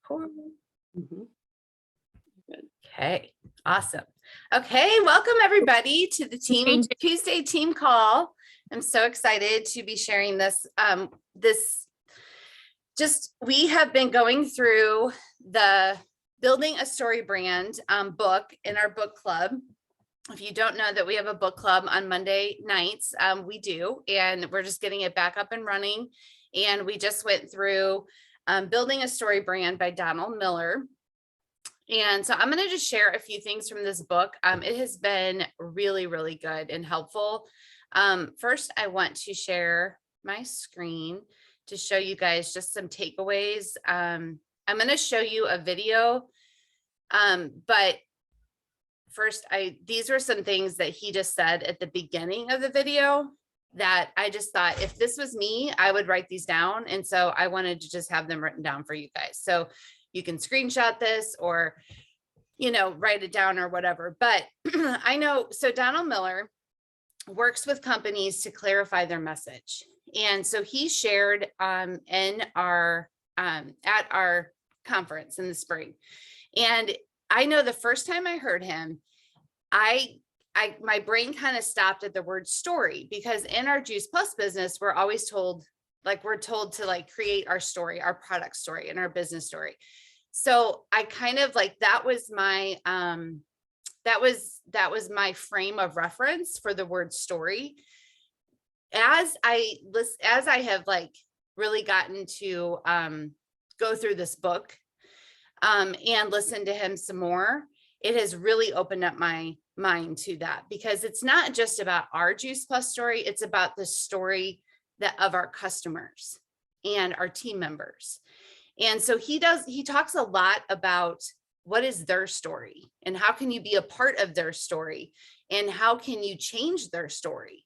record. Mhm. Okay, awesome. Okay, welcome everybody to the Team Tuesday team call. I'm so excited to be sharing this. We have been going through the Building a Story Brand book in our book club. If you don't know that we have a book club on Monday nights, we do, and we're just getting it back up and running. And we just went through Building a Story Brand by Donald Miller. And so I'm going to just share a few things from this book. It has been really, really good and helpful. First, I want to share my screen to show you guys just some takeaways. I'm going to show you a video, but first, these were some things that he just said at the beginning of the video that I just thought, if this was me, I would write these down. And so I wanted to just have them written down for you guys. So you can screenshot this or, write it down or whatever. But I know, so Donald Miller works with companies to clarify their message. And so he shared at our conference in the spring. And I know the first time I heard him, my brain kind of stopped at the word story, because in our Juice Plus business, we're always told, to create our story, our product story and our business story. So I kind of that was my my frame of reference for the word story. As I have really gotten to go through this book and listen to him some more, it has really opened up my mind to that, because it's not just about our Juice Plus story, it's about the story of our customers and our team members. And so he talks a lot about what is their story and how can you be a part of their story and how can you change their story.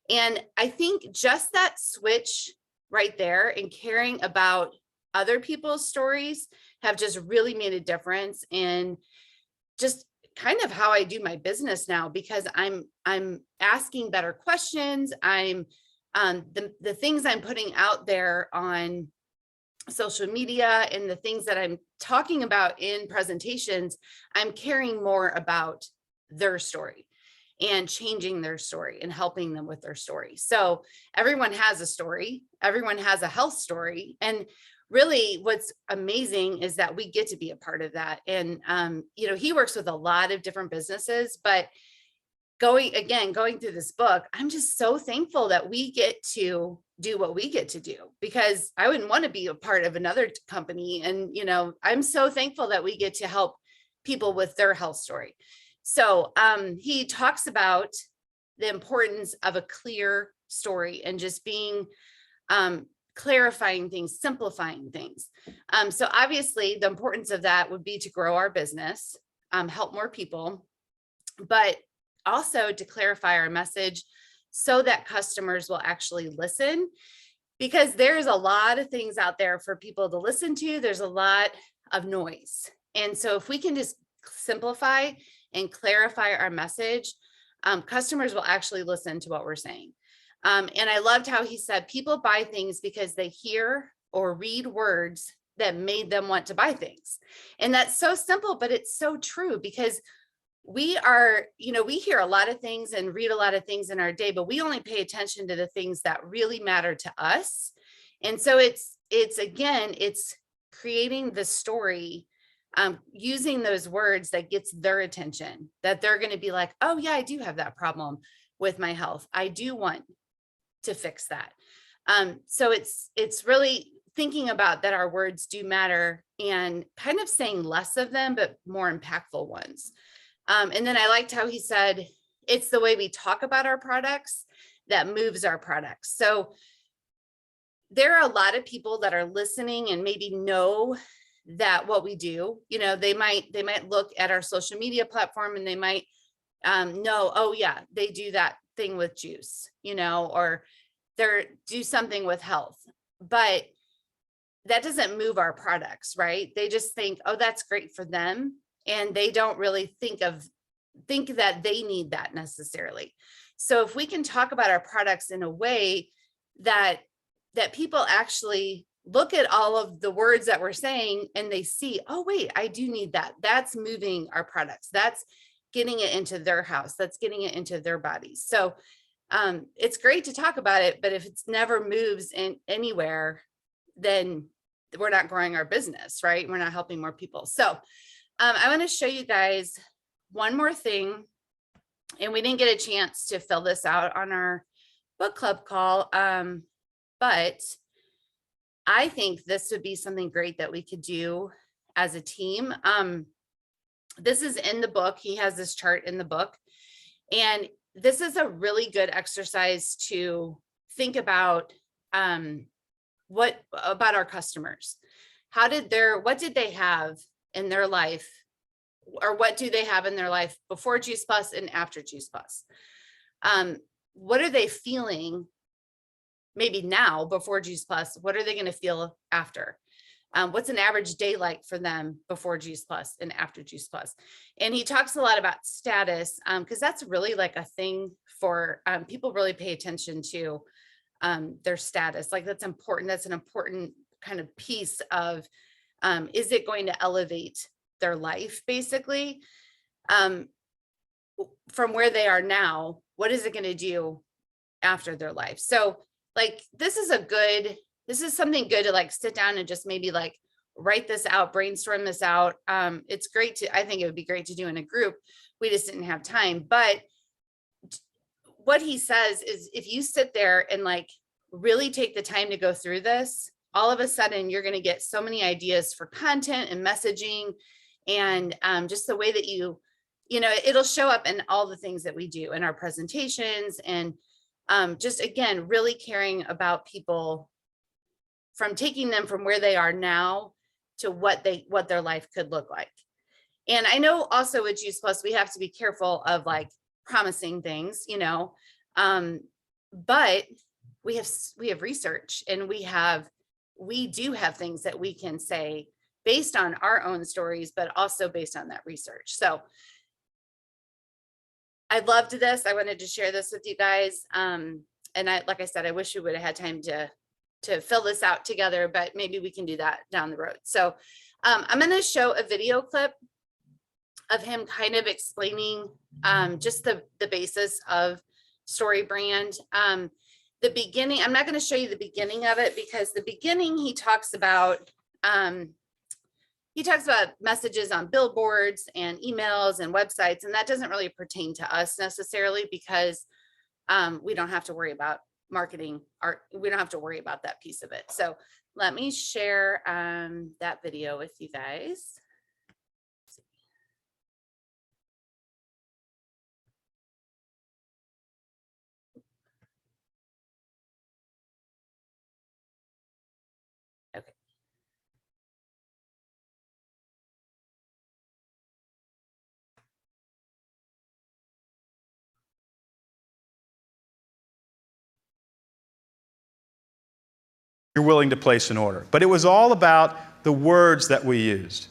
And I think just that switch right there and caring about other people's stories have just really made a difference in just kind of how I do my business now, because I'm asking better questions. I'm the things I'm putting out there on social media and the things that I'm talking about in presentations, I'm caring more about their story and changing their story and helping them with their story. So everyone has a story, everyone has a health story. And really what's amazing is that we get to be a part of that. And, he works with a lot of different businesses, but going through this book, I'm just so thankful that we get to do what we get to do, because I wouldn't want to be a part of another company. And, I'm so thankful that we get to help people with their health story. So he talks about the importance of a clear story and just being clarifying things, simplifying things. So obviously the importance of that would be to grow our business, help more people, but also to clarify our message so that customers will actually listen, because there's a lot of things out there for people to listen to. There's a lot of noise. And so if we can just simplify and clarify our message, customers will actually listen to what we're saying. And I loved how he said people buy things because they hear or read words that made them want to buy things. And that's so simple, but it's so true, because we hear a lot of things and read a lot of things in our day, but we only pay attention to the things that really matter to us. And so it's creating the story, using those words that gets their attention, that they're going to be like, oh yeah, I do have that problem with my health. I do want to fix that. So it's really thinking about that our words do matter and kind of saying less of them, but more impactful ones. And then I liked how he said, it's the way we talk about our products that moves our products. So there are a lot of people that are listening and maybe know that what we do, they might look at our social media platform and they might know, oh yeah, they do that thing with juice, or they do something with health, but that doesn't move our products, right? They just think, oh, that's great for them. And they don't really think that they need that necessarily. So if we can talk about our products in a way that people actually look at all of the words that we're saying and they see, oh, wait, I do need that. That's moving our products. That's getting it into their house. That's getting it into their bodies. So it's great to talk about it, but if it's never moves in anywhere, then we're not growing our business, right? We're not helping more people. So I want to show you guys one more thing. And we didn't get a chance to fill this out on our book club call. But I think this would be something great that we could do as a team. This is in the book. He has this chart in the book. And this is a really good exercise to think about what about our customers. What did they have in their life, or what do they have in their life before Juice Plus and after Juice Plus? What are they feeling maybe now before Juice Plus? What are they going to feel after? What's an average day like for them before Juice Plus and after Juice Plus? And he talks a lot about status, because that's really like a thing for people really pay attention to their status. Like that's important. That's an important kind of piece of, is it going to elevate their life basically from where they are now? What is it going to do after their life? So like, this is something good to like sit down and just maybe like write this out, brainstorm this out. It's great I think it would be great to do in a group. We just didn't have time. But what he says is if you sit there and like really take the time to go through this, all of a sudden you're going to get so many ideas for content and messaging, and just the way that it'll show up in all the things that we do in our presentations, and just again, really caring about people, from taking them from where they are now to what their life could look like. And I know also with Juice Plus, we have to be careful of like promising things, but we have research, and we do have things that we can say based on our own stories, but also based on that research. So I loved this. I wanted to share this with you guys. And like I said, I wish we would have had time to fill this out together, but maybe we can do that down the road. So I'm going to show a video clip of him kind of explaining just the basis of StoryBrand. The beginning, I'm not going to show you the beginning of it, because the beginning he talks about messages on billboards and emails and websites, and that doesn't really pertain to us necessarily, because we don't have to worry about marketing, we don't have to worry about that piece of it. So let me share that video with you guys. Okay. You're willing to place an order. But it was all about the words that we used.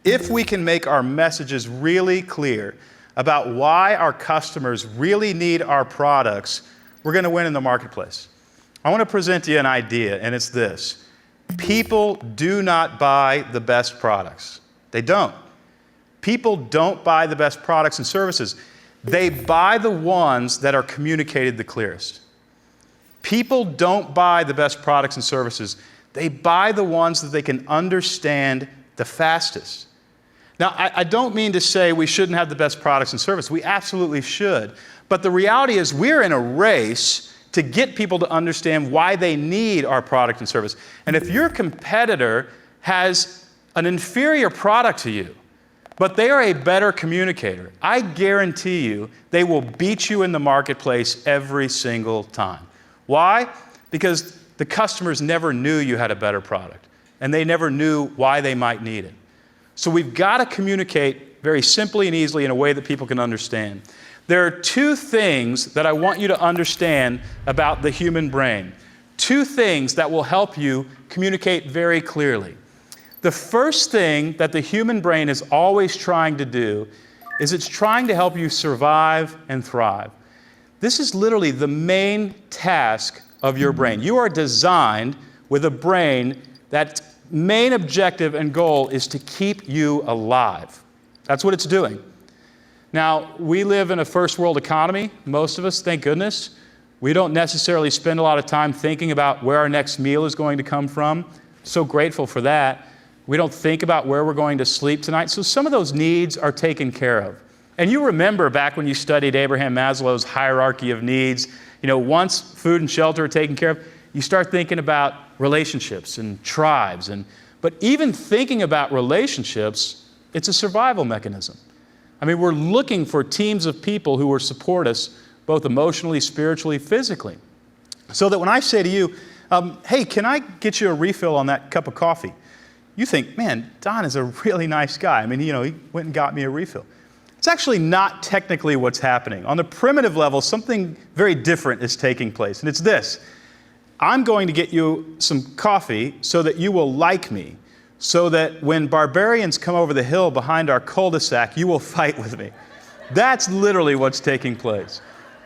If we can make our messages really clear about why our customers really need our products, we're going to win in the marketplace. I want to present to you an idea, and it's this. People do not buy the best products. They don't. People don't buy the best products and services. They buy the ones that are communicated the clearest. People don't buy the best products and services. They buy the ones that they can understand the fastest. Now, I don't mean to say we shouldn't have the best products and services. We absolutely should. But the reality is we're in a race to get people to understand why they need our product and service. And if your competitor has an inferior product to you, but they are a better communicator, I guarantee you they will beat you in the marketplace every single time. Why? Because the customers never knew you had a better product, and they never knew why they might need it. So we've got to communicate very simply and easily in a way that people can understand. There are two things that I want you to understand about the human brain. Two things that will help you communicate very clearly. The first thing that the human brain is always trying to do is it's trying to help you survive and thrive. This is literally the main task of your brain. You are designed with a brain that main objective and goal is to keep you alive. That's what it's doing. Now, we live in a first world economy, most of us, thank goodness. We don't necessarily spend a lot of time thinking about where our next meal is going to come from. So grateful for that. We don't think about where we're going to sleep tonight. So some of those needs are taken care of. And you remember back when you studied Abraham Maslow's hierarchy of needs, once food and shelter are taken care of, you start thinking about relationships and tribes. But even thinking about relationships, it's a survival mechanism. We're looking for teams of people who will support us both emotionally, spiritually, physically. So that when I say to you, hey, can I get you a refill on that cup of coffee? You think, man, Don is a really nice guy. He went and got me a refill. It's actually not technically what's happening. On the primitive level, something very different is taking place, and it's this. I'm going to get you some coffee so that you will like me, so that when barbarians come over the hill behind our cul-de-sac, you will fight with me. That's literally what's taking place.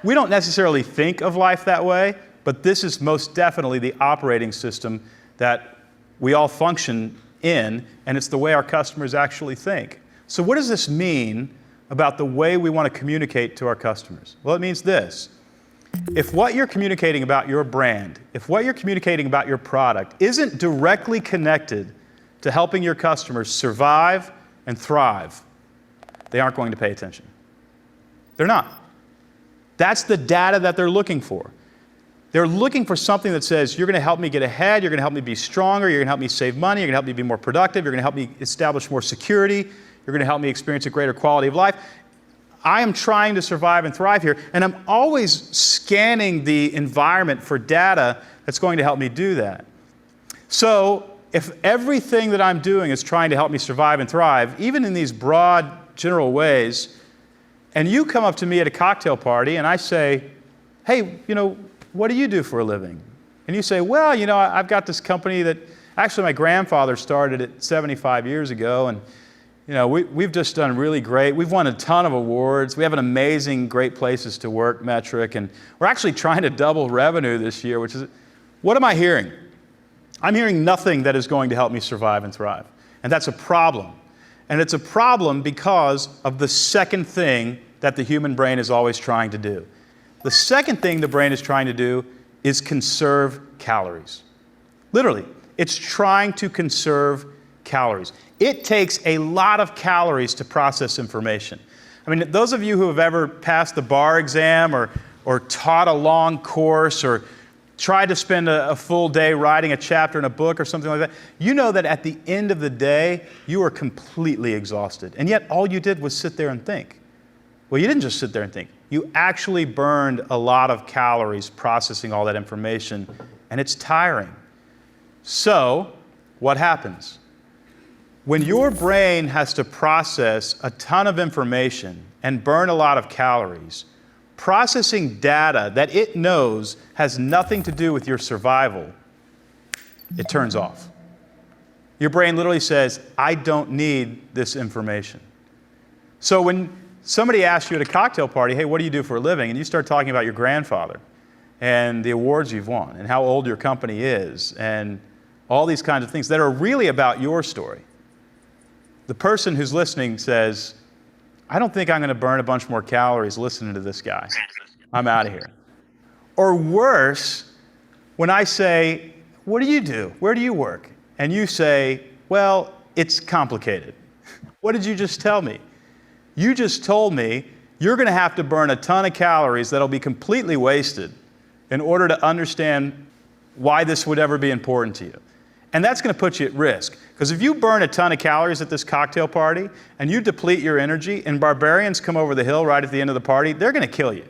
We don't necessarily think of life that way, but this is most definitely the operating system that we all function in, and it's the way our customers actually think. So what does this mean about the way we want to communicate to our customers? Well, it means this. If what you're communicating about your brand, if what you're communicating about your product isn't directly connected to helping your customers survive and thrive, they aren't going to pay attention. They're not. That's the data that they're looking for. They're looking for something that says, you're going to help me get ahead, you're going to help me be stronger, you're going to help me save money, you're going to help me be more productive, you're going to help me establish more security, you're going to help me experience a greater quality of life. I am trying to survive and thrive here, and I'm always scanning the environment for data that's going to help me do that. So if everything that I'm doing is trying to help me survive and thrive, even in these broad, general ways, and you come up to me at a cocktail party and I say, hey, what do you do for a living? And you say, well, I've got this company that actually my grandfather started it 75 years ago, and we've just done really great. We've won a ton of awards. We have an amazing Great Places to Work metric, and we're actually trying to double revenue this year, which is, what am I hearing? I'm hearing nothing that is going to help me survive and thrive. And that's a problem. And it's a problem because of the second thing that the human brain is always trying to do. The second thing the brain is trying to do is conserve calories. Literally, it's trying to conserve calories. It takes a lot of calories to process information. Those of you who have ever passed the bar exam or taught a long course or tried to spend a full day writing a chapter in a book or something like that, you know that at the end of the day, you are completely exhausted. And yet all you did was sit there and think. Well, you didn't just sit there and think. You actually burned a lot of calories processing all that information, and it's tiring. So, what happens? When your brain has to process a ton of information and burn a lot of calories, processing data that it knows has nothing to do with your survival, it turns off. Your brain literally says, I don't need this information. So when somebody asks you at a cocktail party, hey, what do you do for a living? And you start talking about your grandfather and the awards you've won and how old your company is and all these kinds of things that are really about your story. The person who's listening says, I don't think I'm going to burn a bunch more calories listening to this guy. I'm out of here. Or worse, when I say, what do you do? Where do you work? And you say, well, it's complicated. What did you just tell me? You just told me you're going to have to burn a ton of calories that'll be completely wasted in order to understand why this would ever be important to you. And that's going to put you at risk. Because if you burn a ton of calories at this cocktail party and you deplete your energy and barbarians come over the hill right at the end of the party, they're going to kill you.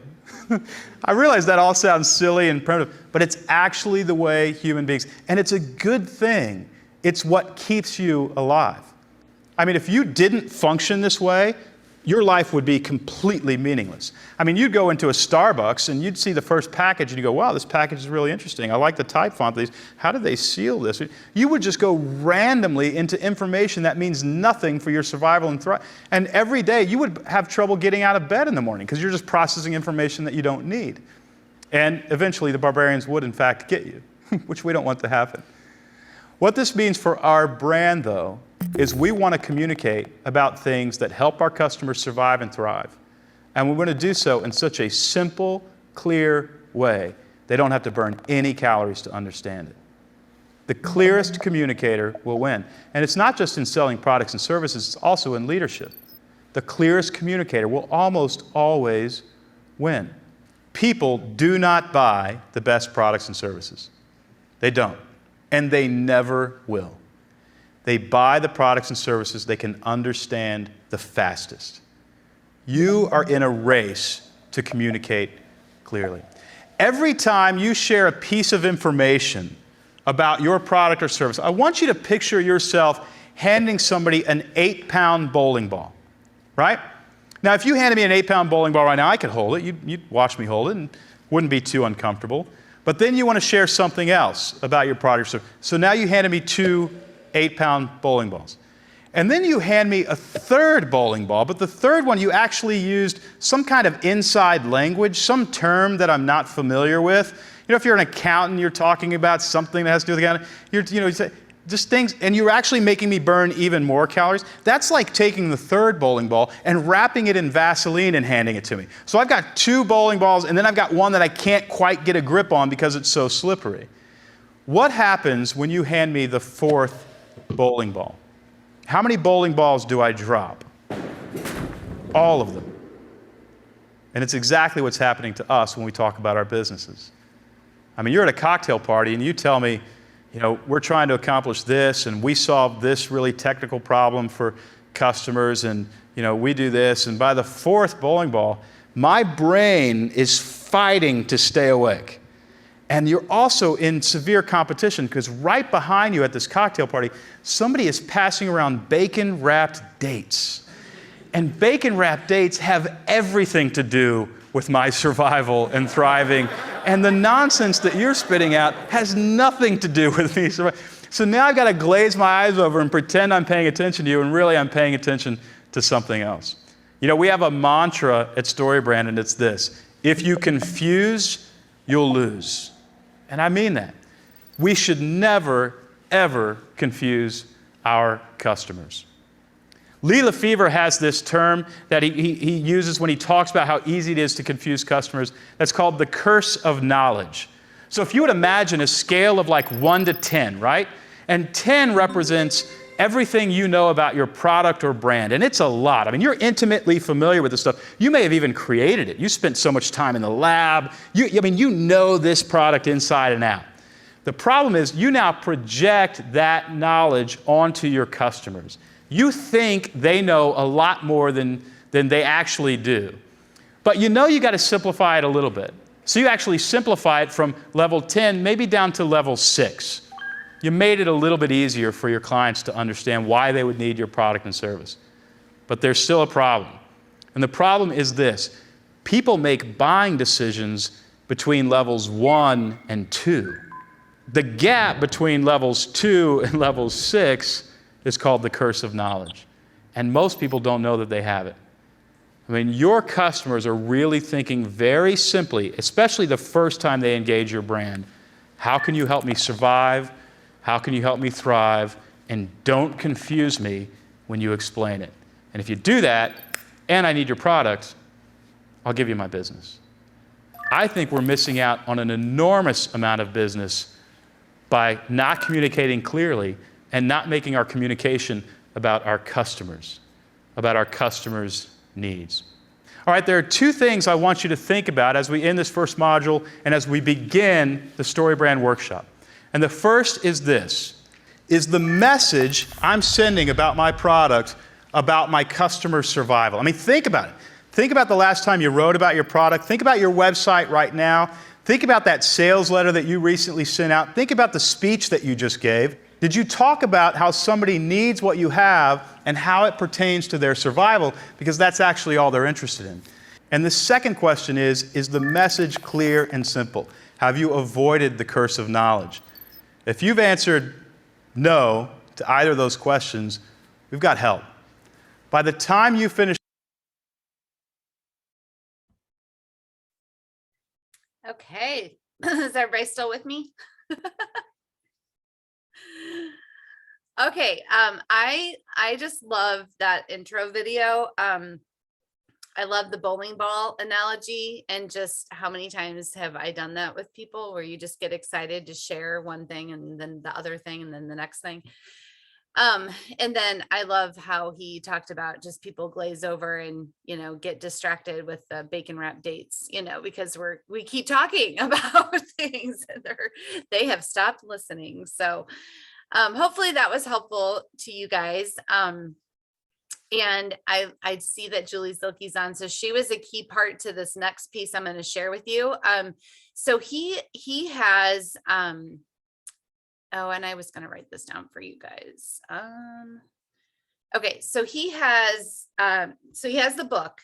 I realize that all sounds silly and primitive, but it's actually the way human beings, and it's a good thing. It's what keeps you alive. If you didn't function this way, your life would be completely meaningless. You'd go into a Starbucks and you'd see the first package and you go, wow, this package is really interesting. I like the type font of these. How did they seal this? You would just go randomly into information that means nothing for your survival and thrive. And every day you would have trouble getting out of bed in the morning because you're just processing information that you don't need. And eventually the barbarians would in fact get you, which we don't want to happen. What this means for our brand, though, is we want to communicate about things that help our customers survive and thrive. And we want to do so in such a simple, clear way. They don't have to burn any calories to understand it. The clearest communicator will win. And it's not just in selling products and services, it's also in leadership. The clearest communicator will almost always win. People do not buy the best products and services. They don't. And they never will. They buy the products and services they can understand the fastest. You are in a race to communicate clearly. Every time you share a piece of information about your product or service, I want you to picture yourself handing somebody an 8-pound bowling ball, right? Now, if you handed me an 8-pound bowling ball right now, I could hold it. You'd watch me hold it and wouldn't be too uncomfortable. But then you want to share something else about your product or service. So now you handed me 2 8-pound bowling balls. And then you hand me a third bowling ball, but the third one you actually used some kind of inside language, some term that I'm not familiar with. You know, if you're an accountant, you're talking about something that has to do with accounting, you say just things, and you're actually making me burn even more calories. That's like taking the third bowling ball and wrapping it in Vaseline and handing it to me. So I've got 2 bowling balls, and then I've got one that I can't quite get a grip on because it's so slippery. What happens when you hand me the 4th bowling ball? How many bowling balls do I drop? All of them. And it's exactly what's happening to us when we talk about our businesses. I mean, you're at a cocktail party and you tell me, you know, we're trying to accomplish this and we solve this really technical problem for customers and, you know, we do this. And by the 4th bowling ball, my brain is fighting to stay awake. And you're also in severe competition because right behind you at this cocktail party, somebody is passing around bacon-wrapped dates. And bacon-wrapped dates have everything to do with my survival and thriving. And the nonsense that you're spitting out has nothing to do with me surviving. So now I've got to glaze my eyes over and pretend I'm paying attention to you, and really I'm paying attention to something else. You know, we have a mantra at StoryBrand, and it's this: if you confuse, you'll lose. And I mean that. We should never, ever confuse our customers. Lee Lefevre has this term that he uses when he talks about how easy it is to confuse customers. That's called the curse of knowledge. So if you would imagine a scale of like 1 to 10, right? And 10 represents everything you know about your product or brand. And it's a lot. I mean, you're intimately familiar with this stuff. You may have even created it. You spent so much time in the lab. You know this product inside and out. The problem is you now project that knowledge onto your customers. You think they know a lot more than they actually do. But you know you got to simplify it a little bit. So you actually simplify it from level 10, maybe down to level 6. You made it a little bit easier for your clients to understand why they would need your product and service. But there's still a problem. And the problem is this: people make buying decisions between levels 1 and 2. The gap between levels 2 and levels 6 is called the curse of knowledge. And most people don't know that they have it. I mean, your customers are really thinking very simply, especially the first time they engage your brand: how can you help me survive? How can you help me thrive? And don't confuse me when you explain it. And if you do that, and I need your product, I'll give you my business. I think we're missing out on an enormous amount of business by not communicating clearly and not making our communication about our customers' needs. All right, there are 2 things I want you to think about as we end this first module and as we begin the StoryBrand workshop. And the first is this: is the message I'm sending about my product about my customer survival? I mean, think about it. Think about the last time you wrote about your product. Think about your website right now. Think about that sales letter that you recently sent out. Think about the speech that you just gave. Did you talk about how somebody needs what you have and how it pertains to their survival? Because that's actually all they're interested in. And the second question is the message clear and simple? Have you avoided the curse of knowledge? If you've answered no to either of those questions, we've got help. By the time you finish. Okay, is everybody still with me? Okay, I just love that intro video. I love the bowling ball analogy, and just how many times have I done that with people where you just get excited to share one thing and then the other thing and then the next thing. Um, and then I love how he talked about just people glaze over and, get distracted with the bacon wrap dates, because we keep talking about things and they have stopped listening. So hopefully that was helpful to you guys. And I see that Julie Zilke's on. So she was a key part to this next piece I'm going to share with you. So he has oh, and I was going to write this down for you guys. Okay, so he has the book,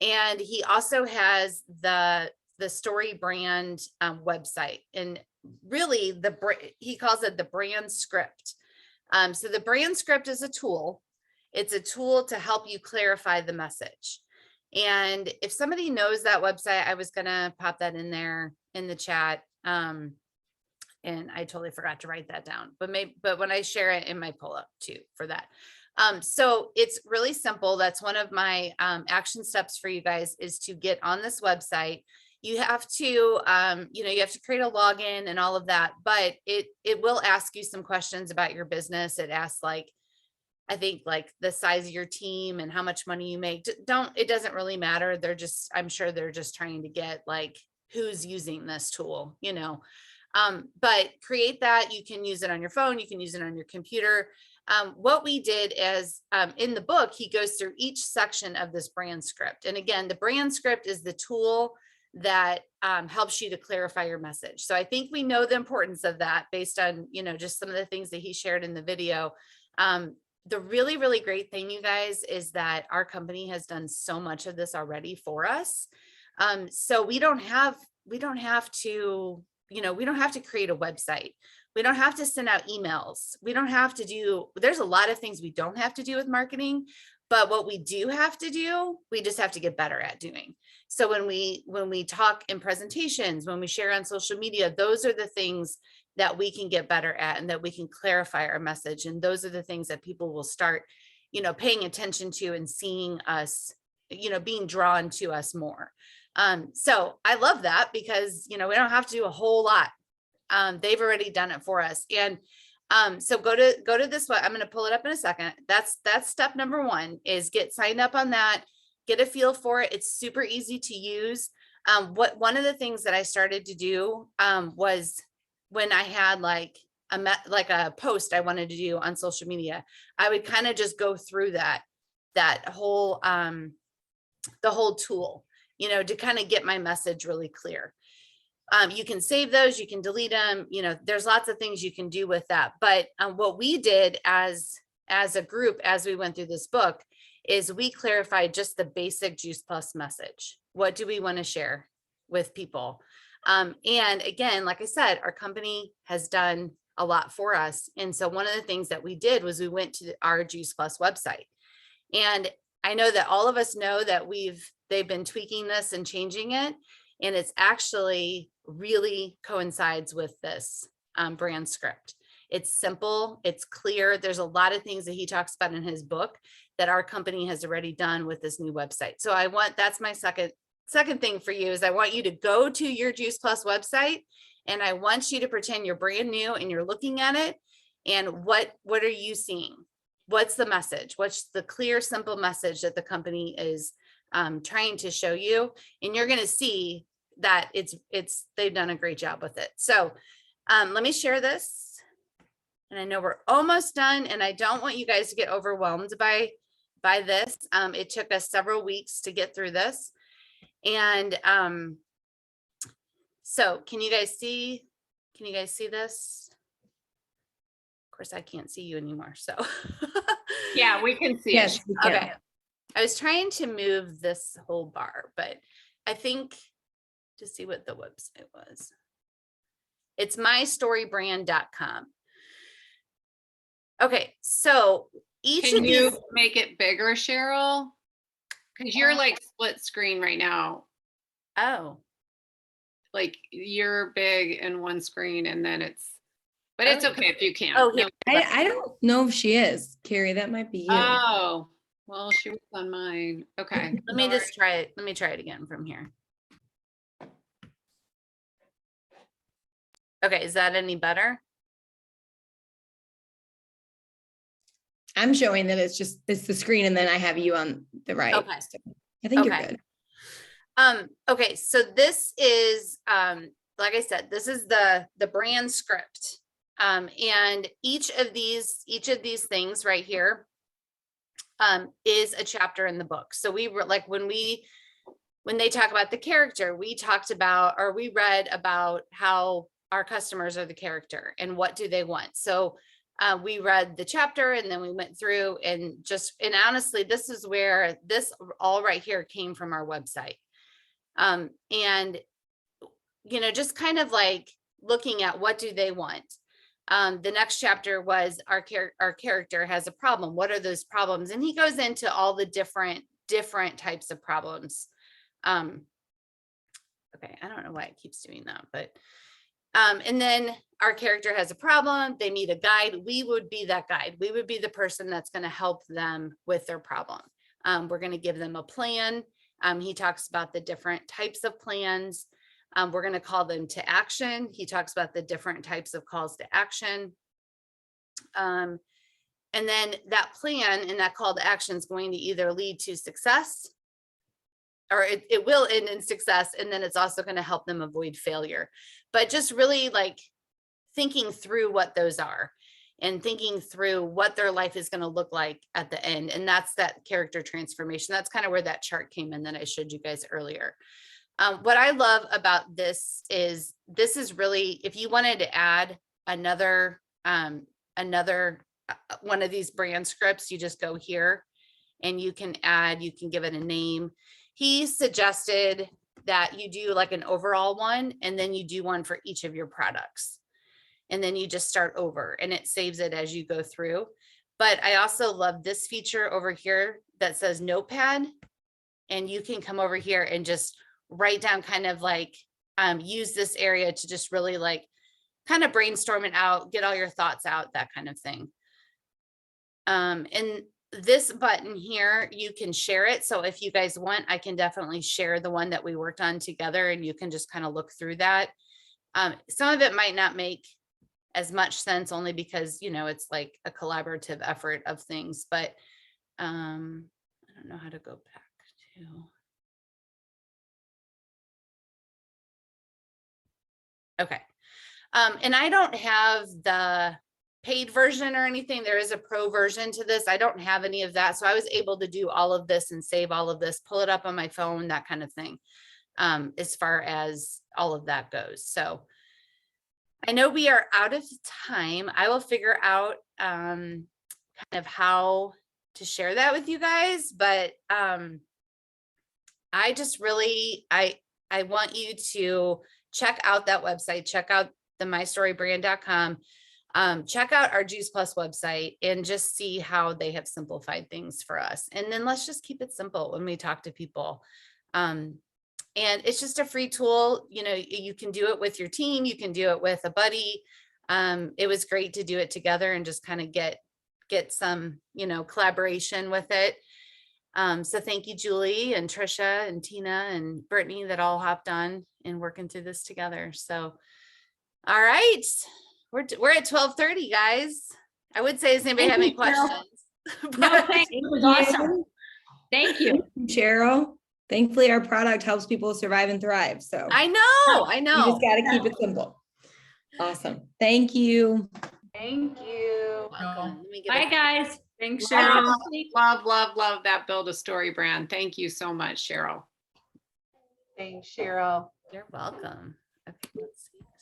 and he also has the Story Brand website, and really he calls it the brand script. So the brand script is a tool. It's a tool to help you clarify the message. And if somebody knows that website, I was going to pop that in there in the chat. And I totally forgot to write that down, but when I share it in my pull up too for that. So it's really simple. That's one of my action steps for you guys, is to get on this website. You have to, you have to create a login and all of that, but it will ask you some questions about your business. It asks I think the size of your team and how much money you make. It doesn't really matter. I'm sure they're just trying to get who's using this tool, but create that. You can use it on your phone. You can use it on your computer. What we did is in the book, he goes through each section of this brand script. And again, the brand script is the tool that helps you to clarify your message. So I think we know the importance of that based on, just some of the things that he shared in the video. The really, really great thing, you guys, is that our company has done so much of this already for us. So we don't have to, we don't have to create a website. We don't have to send out emails. We don't have to there's a lot of things we don't have to do with marketing, but what we do have to do, we just have to get better at doing. So when we talk in presentations, when we share on social media, those are the things that we can get better at and that we can clarify our message. And those are the things that people will start, paying attention to and seeing us, being drawn to us more. So I love that because, we don't have to do a whole lot. They've already done it for us. And so go to this one. I'm going to pull it up in a second. That's step number one, is get signed up on that, get a feel for it. It's super easy to use. One of the things that I started to do was when I had a post I wanted to do on social media, I would kind of just go through that whole the whole tool, to kind of get my message really clear. You can save those, you can delete them, there's lots of things you can do with that. But what we did as a group, as we went through this book, is we clarified just the basic Juice Plus message. What do we want to share with people? And again, like I said, our company has done a lot for us. And so one of the things that we did was we went to our Juice Plus website. And I know that all of us know that they've been tweaking this and changing it. And it's actually really coincides with this brand script. It's simple, it's clear. There's a lot of things that he talks about in his book that our company has already done with this new website. So that's my second thing for you, is I want you to go to your Juice Plus website, and I want you to pretend you're brand new and you're looking at it. And what are you seeing? What's the message? What's the clear, simple message that the company is trying to show you? And you're going to see that they've done a great job with it. So let me share this. And I know we're almost done, and I don't want you guys to get overwhelmed by this. It took us several weeks to get through this. And so can you guys see this? Of course, I can't see you anymore. So yeah, we can see Yes, it. we can. okay. I was trying to move this whole bar, but I think to see what the website was. It's mystorybrand.com. Okay, so each Can of you these, make it bigger, Cheryl? Because you're split screen right now. oh, You're big in one screen and then it's But it's Oh. okay if you can't. Oh, No. here. I don't know if she is, Carrie. That might be you. Oh, well, she was on mine. Okay. Let me just try it. Let me try it again from here. Okay, is that any better? I'm showing that it's the screen and then I have you on the right. Okay. So I think you're Okay. good. Okay, so this is, like I said, this is the brand script. And each of these things right here, is a chapter in the book. So we were like, when they talk about the character, we talked about, or we read about how our customers are the character and what do they want. So we read the chapter and then we went through and honestly, this is where this all right here came from our website. And, just kind of like looking at what do they want. The next chapter was our character has a problem. What are those problems? And he goes into all the different types of problems. Okay, I don't know why it keeps doing that, but and then our character has a problem. They need a guide. We would be that guide. We would be the person that's going to help them with their problem. We're going to give them a plan. He talks about the different types of plans. We're going to call them to action. He talks about the different types of calls to action. And then that plan and that call to action is going to either lead to success, or it will end in success. And then it's also going to help them avoid failure. But just really like thinking through what those are and thinking through what their life is going to look like at the end. And that's that character transformation. That's kind of where that chart came in that I showed you guys earlier. What I love about this is really, if you wanted to add another one of these brand scripts, you just go here and you can give it a name. He suggested that you do like an overall one, and then you do one for each of your products. And then you just start over and it saves it as you go through. But I also love this feature over here that says notepad. And you can come over here and just write down kind of like, use this area to just really like kind of brainstorm it out, get all your thoughts out, that kind of thing. And this button here, you can share it. So if you guys want, I can definitely share the one that we worked on together and you can just kind of look through that. Some of it might not make as much sense only because, it's like a collaborative effort of things, but I don't know how to go back to. Okay. And I don't have the paid version or anything. There is a pro version to this. I don't have any of that. So I was able to do all of this and save all of this, pull it up on my phone, that kind of thing, as far as all of that goes. So I know we are out of time. I will figure out kind of how to share that with you guys, but I just really, I want you to check out that website, check out the mystorybrand.com, check out our Juice Plus website and just see how they have simplified things for us. And then let's just keep it simple when we talk to people. And it's just a free tool. You can do it with your team. You can do it with a buddy. It was great to do it together and just kind of get some, collaboration with it. So thank you, Julie and Trisha and Tina and Brittany that all hopped on and working through this together. So, all right, we're at 12:30, guys. I would say, does anybody have any questions? No, thanks. It was awesome. Thank you, Cheryl. Thankfully, our product helps people survive and thrive. So I know. you just got to keep it simple. Awesome. Thank you. Thank you. Welcome. Let me get Bye, guys. Thanks, Bye. Cheryl. Love that Build a Story brand. Thank you so much, Cheryl. Thanks, Cheryl. You're welcome. Okay, let's